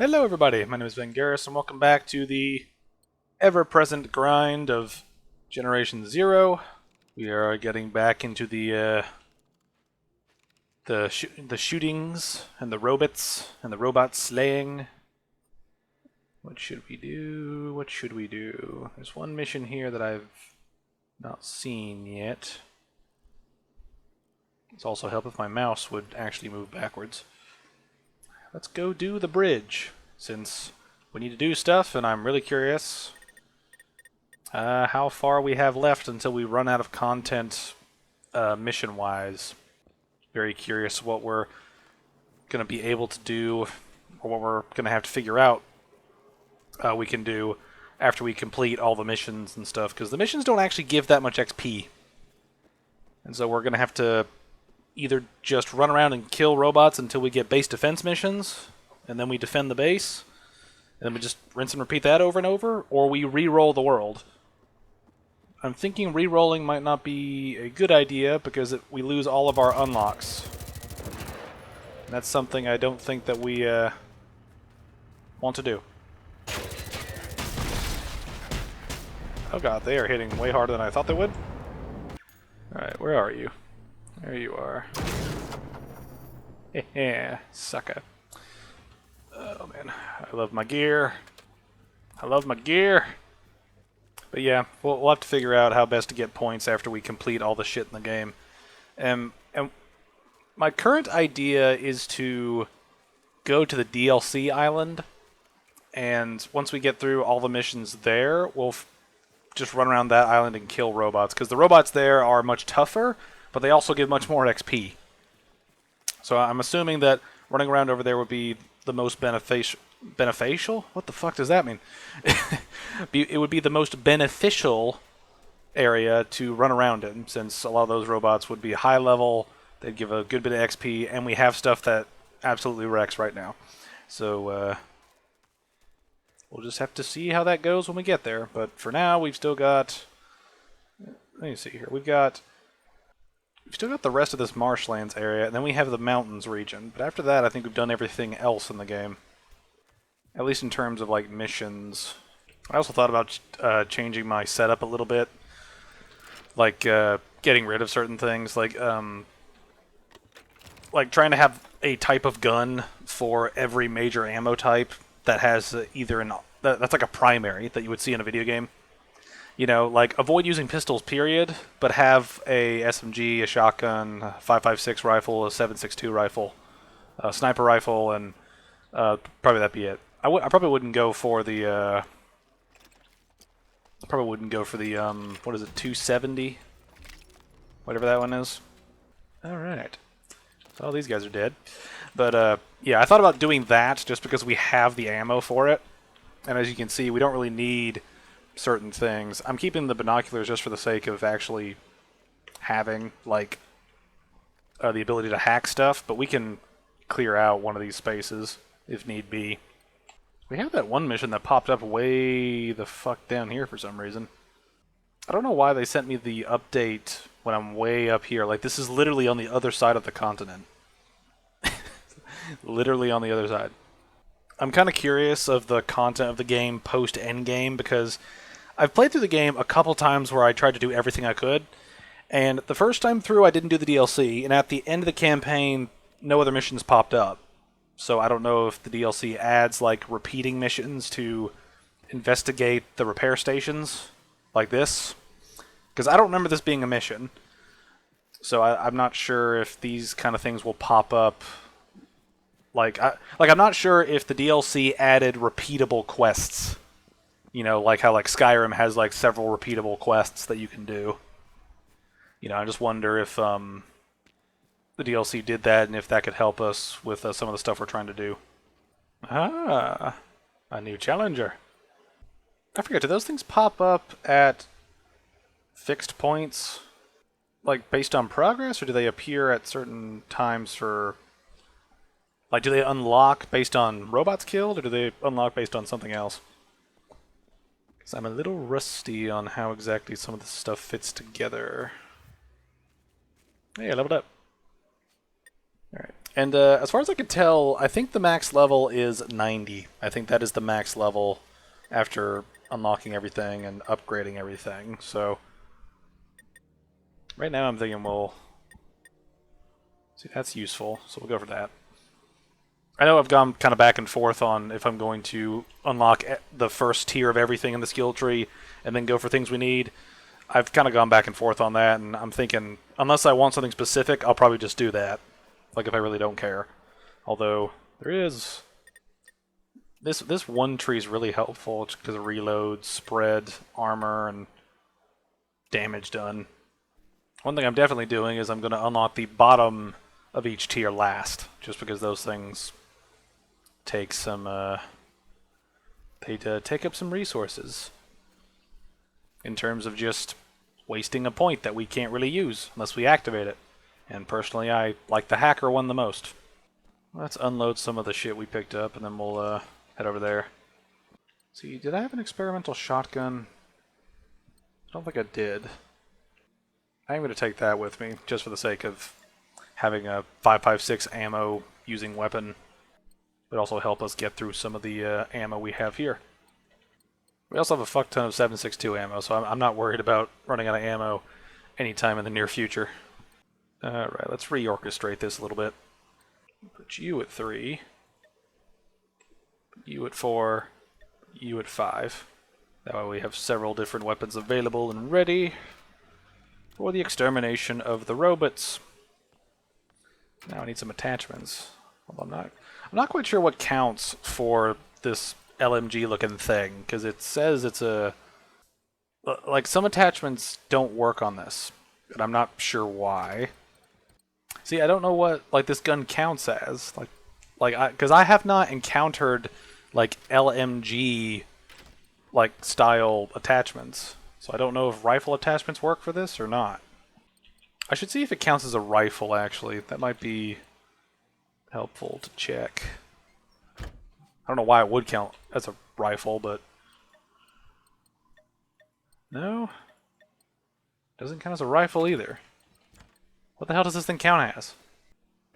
Hello everybody, my name is Ben Garris and welcome back to the ever-present grind of Generation Zero. We are getting back into the shootings and the robots and the robot slaying. What should we do? What should we do? There's one mission here that I've not seen yet. It's also help if my mouse would actually move backwards. Let's go do the bridge, since we need to do stuff, and I'm really curious how far we have left until we run out of content mission-wise. Very curious what we're going to be able to do, or what we're going to have to figure out we can do after we complete all the missions and stuff, because the missions don't actually give that much XP. And so we're going to have to either just run around and kill robots until we get base defense missions, and then we defend the base, and then we just rinse and repeat that over and over, or we re-roll the world. I'm thinking re-rolling might not be a good idea because we lose all of our unlocks. And that's something I don't think that we want to do. Oh god, they are hitting way harder than I thought they would. Alright, where are you? There you are. Heh, sucker. Oh man, I love my gear. I love my gear. But yeah, we'll have to figure out how best to get points after we complete all the shit in the game. And my current idea is to go to the DLC island, and once we get through all the missions there, we'll just run around that island and kill robots, because the robots there are much tougher, but they also give much more XP. So I'm assuming that running around over there would be the most beneficial? What the fuck does that mean? It would be the most beneficial area to run around in, since a lot of those robots would be high level, they'd give a good bit of XP, and we have stuff that absolutely wrecks right now. So we'll just have to see how that goes when we get there. But for now, we've still got... Let me see here. We've still got the rest of this marshlands area, and then we have the mountains region. But after that, I think we've done everything else in the game. At least in terms of, like, missions. I also thought about changing my setup a little bit. Like, getting rid of certain things. Like trying to have a type of gun for every major ammo type that has either an... That's like a primary that you would see in a video game. You know, like, avoid using pistols, period, but have a SMG, a shotgun, a 5.56 rifle, a 7.62 rifle, a sniper rifle, and probably that'd be it. I probably wouldn't go for the, what is it, 270? Whatever that one is. Alright. Oh, these guys are dead. But, yeah, I thought about doing that just because we have the ammo for it. And as you can see, we don't really need certain things. I'm keeping the binoculars just for the sake of actually having, like, the ability to hack stuff, but we can clear out one of these spaces if need be. We have that one mission that popped up way the fuck down here for some reason. I don't know why they sent me the update when I'm way up here. Like, this is literally on the other side of the continent. Literally on the other side. I'm kind of curious of the content of the game post-endgame, because I've played through the game a couple times where I tried to do everything I could, and the first time through I didn't do the DLC, and at the end of the campaign, no other missions popped up. So I don't know if the DLC adds, like, repeating missions to investigate the repair stations, like this, because I don't remember this being a mission. So I'm not sure if these kind of things will pop up. I'm not sure if the DLC added repeatable quests. You know, like how, like, Skyrim has, like, several repeatable quests that you can do. You know, I just wonder if the DLC did that, and if that could help us with some of the stuff we're trying to do. Ah, a new challenger. I forget, do those things pop up at fixed points, like, based on progress, or do they appear at certain times for... Like, do they unlock based on robots killed, or do they unlock based on something else? Because I'm a little rusty on how exactly some of this stuff fits together. Hey, I leveled up. Alright, And as far as I can tell, I think the max level is 90. I think that is the max level after unlocking everything and upgrading everything. So right now I'm thinking we'll... See, that's useful, so we'll go for that. I know I've gone kind of back and forth on if I'm going to unlock the first tier of everything in the skill tree and then go for things we need. I've kind of gone back and forth on that, and I'm thinking, unless I want something specific, I'll probably just do that. Like, if I really don't care. Although, there is... This one tree is really helpful, just because of reload, spread, armor, and damage done. One thing I'm definitely doing is I'm going to unlock the bottom of each tier last, just because those things take some... they take up some resources. In terms of just wasting a point that we can't really use unless we activate it. And personally, I like the hacker one the most. Let's unload some of the shit we picked up, and then we'll head over there. See, did I have an experimental shotgun? I don't think I did. I'm going to take that with me, just for the sake of having a 5.56 ammo using weapon. It also help us get through some of the ammo we have here. We also have a fuck ton of 7.62 ammo, so I'm not worried about running out of ammo anytime in the near future. Alright, let's reorchestrate this a little bit. Put you at 3. You at 4. You at 5. That way we have several different weapons available and ready for the extermination of the robots. Now I need some attachments. Although I'm not quite sure what counts for this LMG looking thing, because it says it's a... Like, some attachments don't work on this, and I'm not sure why. See, I don't know what, like, this gun counts as. Because I have not encountered, like, LMG, like, style attachments. So I don't know if rifle attachments work for this or not. I should see if it counts as a rifle, actually. That might be helpful to check. I don't know why it would count as a rifle, but... No. Doesn't count as a rifle either. What the hell does this thing count as?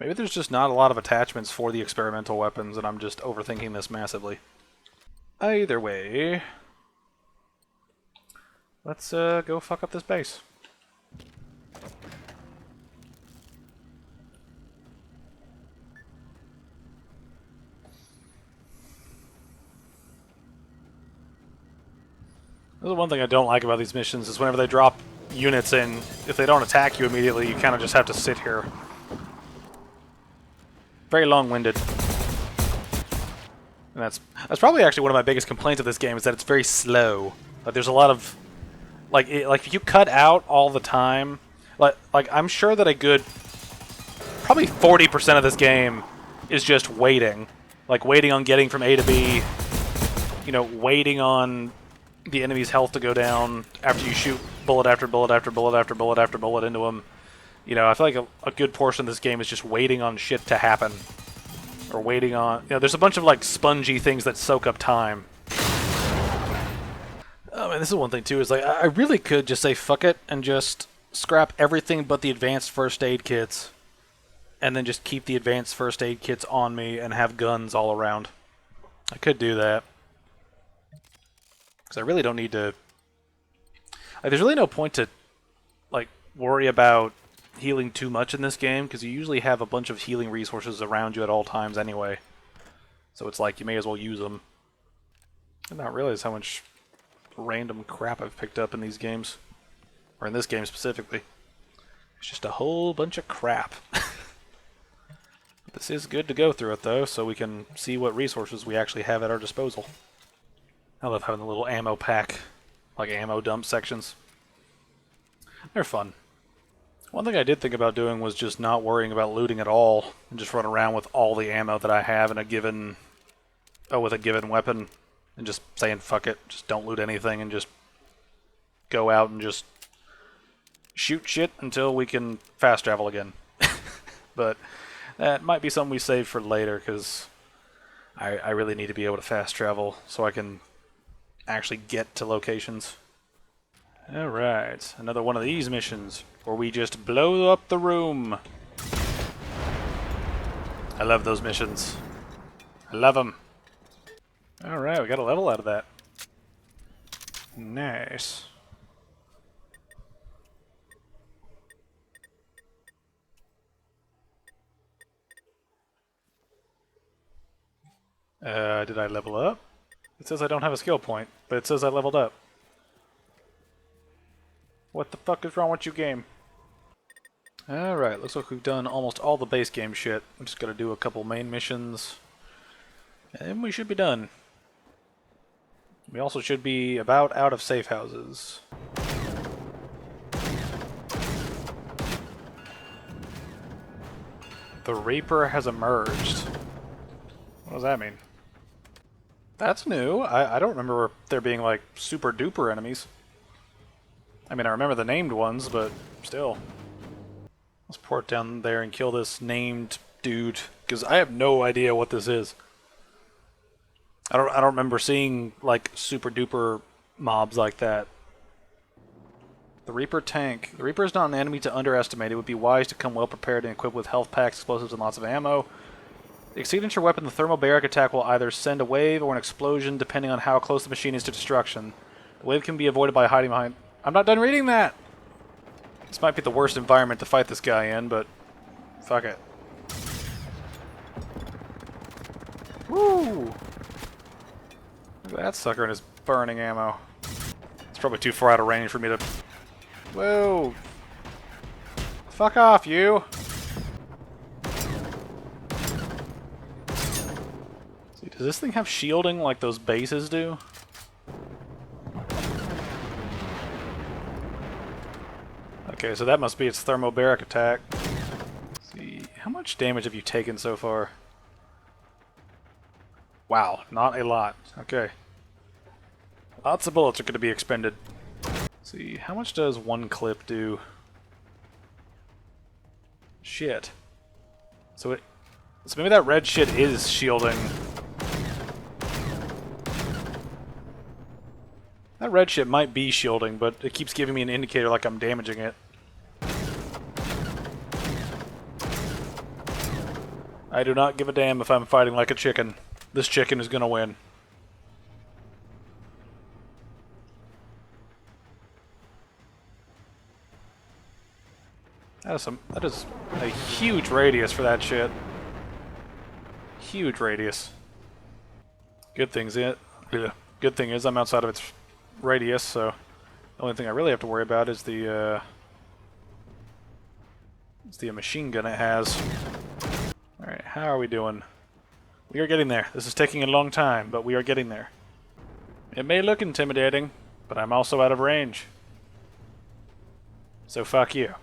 Maybe there's just not a lot of attachments for the experimental weapons, and I'm just overthinking this massively. Either way... Let's go fuck up this base. This is one thing I don't like about these missions, is whenever they drop units in, if they don't attack you immediately, you kind of just have to sit here. Very long-winded. And that's probably actually one of my biggest complaints of this game, is that it's very slow. Like, there's a lot of... Like if you cut out all the time... Like I'm sure that a good... Probably 40% of this game is just waiting. Like, waiting on getting from A to B. You know, waiting on the enemy's health to go down after you shoot bullet after bullet after bullet after bullet after bullet into them. You know, I feel like a good portion of this game is just waiting on shit to happen. Or waiting on... You know, there's a bunch of, like, spongy things that soak up time. Oh, man, this is one thing, too, is, like, I really could just say fuck it and just scrap everything but the advanced first aid kits. And then just keep the advanced first aid kits on me and have guns all around. I could do that. Because I really don't need to... Like, there's really no point to, like, worry about healing too much in this game, because you usually have a bunch of healing resources around you at all times anyway. So it's like, you may as well use them. I did not realize how much random crap I've picked up in these games. Or in this game specifically. It's just a whole bunch of crap. This is good to go through it, though, so we can see what resources we actually have at our disposal. I love having the little ammo pack, like ammo dump sections. They're fun. One thing I did think about doing was just not worrying about looting at all, and just run around with all the ammo that I have in a given... with a given weapon, and just saying fuck it, just don't loot anything, and just go out and just shoot shit until we can fast travel again. But that might be something we save for later, because I really need to be able to fast travel so I can actually get to locations. Alright, another one of these missions where we just blow up the room. I love those missions. I love them. Alright, we got a level out of that. Nice. Did I level up? It says I don't have a skill point, but it says I leveled up. What the fuck is wrong with you, game? Alright, looks like we've done almost all the base game shit. I'm just gonna do a couple main missions, and we should be done. We also should be about out of safe houses. The Reaper has emerged. What does that mean? That's new. I don't remember there being, like, super duper enemies. I mean, I remember the named ones, but still. Let's port down there and kill this named dude, because I have no idea what this is. I don't remember seeing, like, super duper mobs like that. The Reaper tank. The Reaper is not an enemy to underestimate. It would be wise to come well prepared and equipped with health packs, explosives, and lots of ammo. The signature weapon, the thermobaric attack, will either send a wave or an explosion, depending on how close the machine is to destruction. The wave can be avoided by hiding behind... I'm not done reading that! This might be the worst environment to fight this guy in, but... fuck it. Woo! Look at that sucker and his burning ammo. It's probably too far out of range for me to... Whoa! Fuck off, you! See, does this thing have shielding like those bases do? Okay, so that must be its thermobaric attack. Let's see, how much damage have you taken so far? Wow, not a lot. Okay. Lots of bullets are going to be expended. Let's see, how much does one clip do? Shit. So maybe that red shit is shielding. That red shit might be shielding, but it keeps giving me an indicator like I'm damaging it. I do not give a damn if I'm fighting like a chicken. This chicken is gonna win. That is a huge radius for that shit. Huge radius. Good thing is I'm outside of its radius, so the only thing I really have to worry about is the machine gun it has. Alright, how are we doing? We are getting there. This is taking a long time, but we are getting there. It may look intimidating, but I'm also out of range. So fuck you.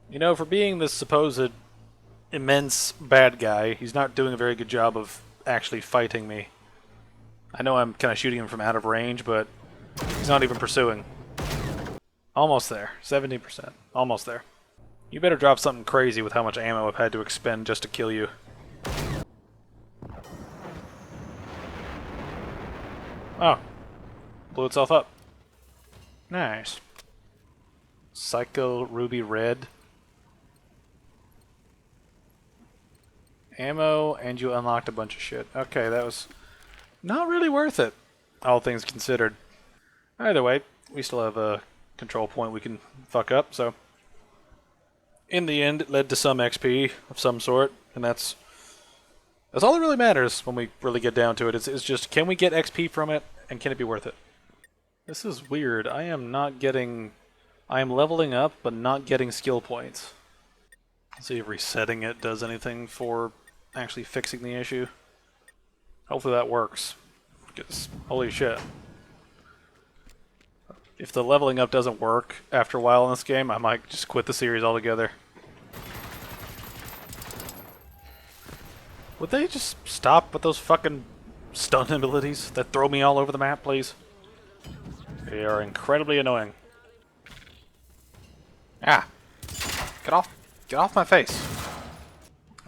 You know, for being this supposed immense bad guy, he's not doing a very good job of actually fighting me. I know I'm kind of shooting him from out of range, but he's not even pursuing. Almost there. 70%. Almost there. You better drop something crazy with how much ammo I've had to expend just to kill you. Oh. Blew itself up. Nice. Psycho Ruby Red. Ammo, and you unlocked a bunch of shit. Okay, that was not really worth it, all things considered. Either way, we still have a control point we can fuck up, so... In the end, it led to some XP of some sort, and that's all that really matters when we really get down to it. It's just, can we get XP from it, and can it be worth it? This is weird. I am leveling up, but not getting skill points. Let's see if resetting it does anything for actually fixing the issue. Hopefully that works. Because, holy shit. If the leveling up doesn't work after a while in this game, I might just quit the series altogether. Would they just stop with those fucking stun abilities that throw me all over the map, please? They are incredibly annoying. Ah! Get off my face!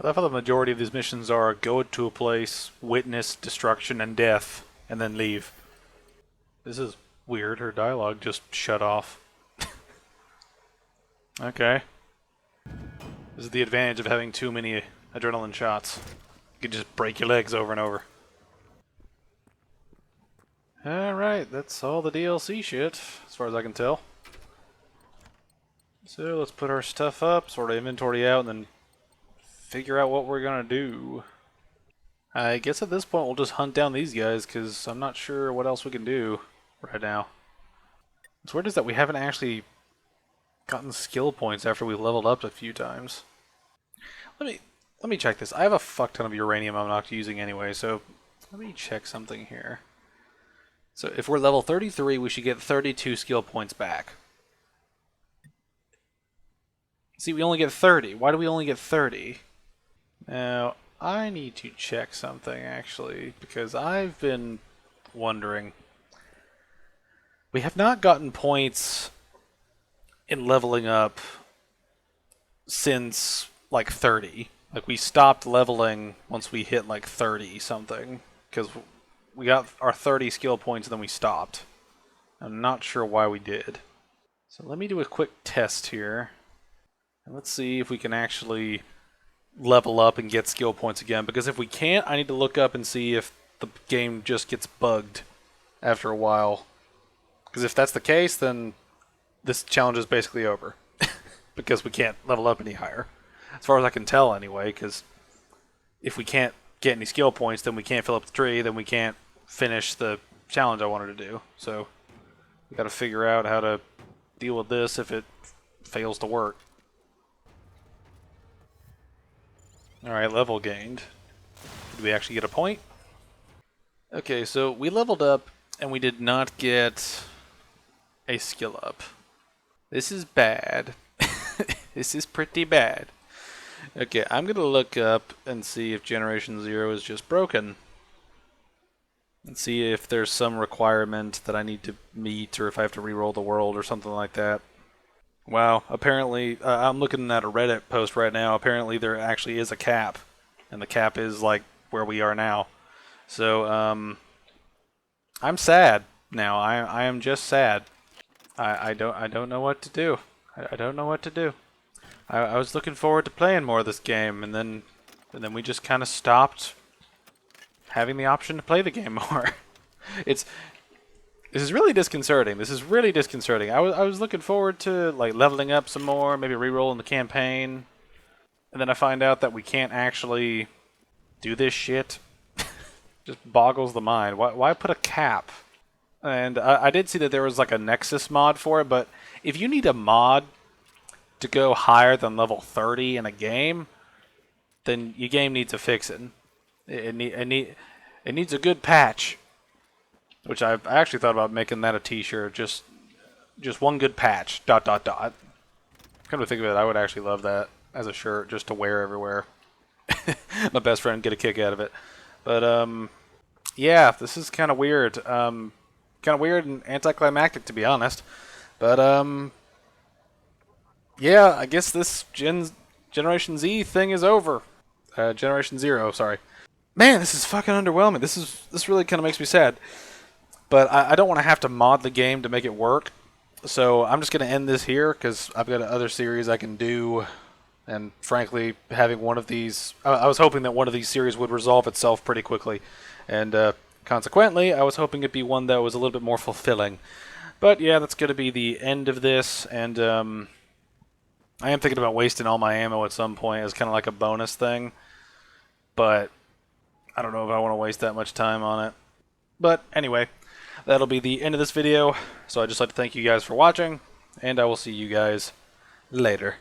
I love how the majority of these missions are go to a place, witness destruction and death, and then leave. This is weird. Her dialogue just shut off. Okay. This is the advantage of having too many adrenaline shots. You could just break your legs over and over. Alright, that's all the DLC shit, as far as I can tell. So let's put our stuff up, sort of inventory out, and then figure out what we're gonna do. I guess at this point we'll just hunt down these guys, because I'm not sure what else we can do right now. It's weird is that we haven't actually gotten skill points after we leveled up a few times. Let me check this. I have a fuck ton of uranium I'm not using anyway, so let me check something here. So if we're level 33, we should get 32 skill points back. See, we only get 30. Why do we only get 30? Now, I need to check something, actually, because I've been wondering. We have not gotten points in leveling up since, like, 30. Like, we stopped leveling once we hit, like, 30 something, because we got our 30 skill points and then we stopped. I'm not sure why we did. So let me do a quick test here. And let's see if we can actually level up and get skill points again. Because if we can't, I need to look up and see if the game just gets bugged after a while. Because if that's the case, then this challenge is basically over. Because we can't level up any higher. As far as I can tell anyway, because if we can't get any skill points, then we can't fill up the tree, then we can't finish the challenge I wanted to do. So we got to figure out how to deal with this if it fails to work. Alright, level gained. Did we actually get a point? Okay, so we leveled up and we did not get a skill up. This is bad. This is pretty bad. Okay, I'm going to look up and see if Generation 0 is just broken. And see if there's some requirement that I need to meet or if I have to re-roll the world or something like that. Wow, apparently, I'm looking at a Reddit post right now. Apparently there actually is a cap. And the cap is like where we are now. So, I'm sad now. I am just sad. I don't know what to do. I don't know what to do. I was looking forward to playing more of this game, and then we just kind of stopped having the option to play the game more. This is really disconcerting. This is really disconcerting. I was looking forward to like leveling up some more, maybe re-rolling the campaign, and then I find out that we can't actually do this shit. Just boggles the mind. Why put a cap? And I did see that there was like a Nexus mod for it, but if you need a mod to go higher than level 30 in a game, then your game needs a fixing. It needs a good patch. Which I actually thought about making that a t-shirt. Just one good patch. ... Come to think of it, I would actually love that as a shirt just to wear everywhere. My best friend get a kick out of it. But yeah, this is kind of weird. Kind of weird and anticlimactic, to be honest. But yeah, I guess this Generation Z thing is over. Generation 0, sorry. Man, this is fucking underwhelming. This really kind of makes me sad. But I don't want to have to mod the game to make it work. So I'm just going to end this here because I've got other series I can do. And frankly, having one of these... I was hoping that one of these series would resolve itself pretty quickly. And consequently, I was hoping it'd be one that was a little bit more fulfilling. But yeah, that's going to be the end of this. And I am thinking about wasting all my ammo at some point as kind of like a bonus thing. But I don't know if I want to waste that much time on it. But anyway, that'll be the end of this video. So I'd just like to thank you guys for watching. And I will see you guys later.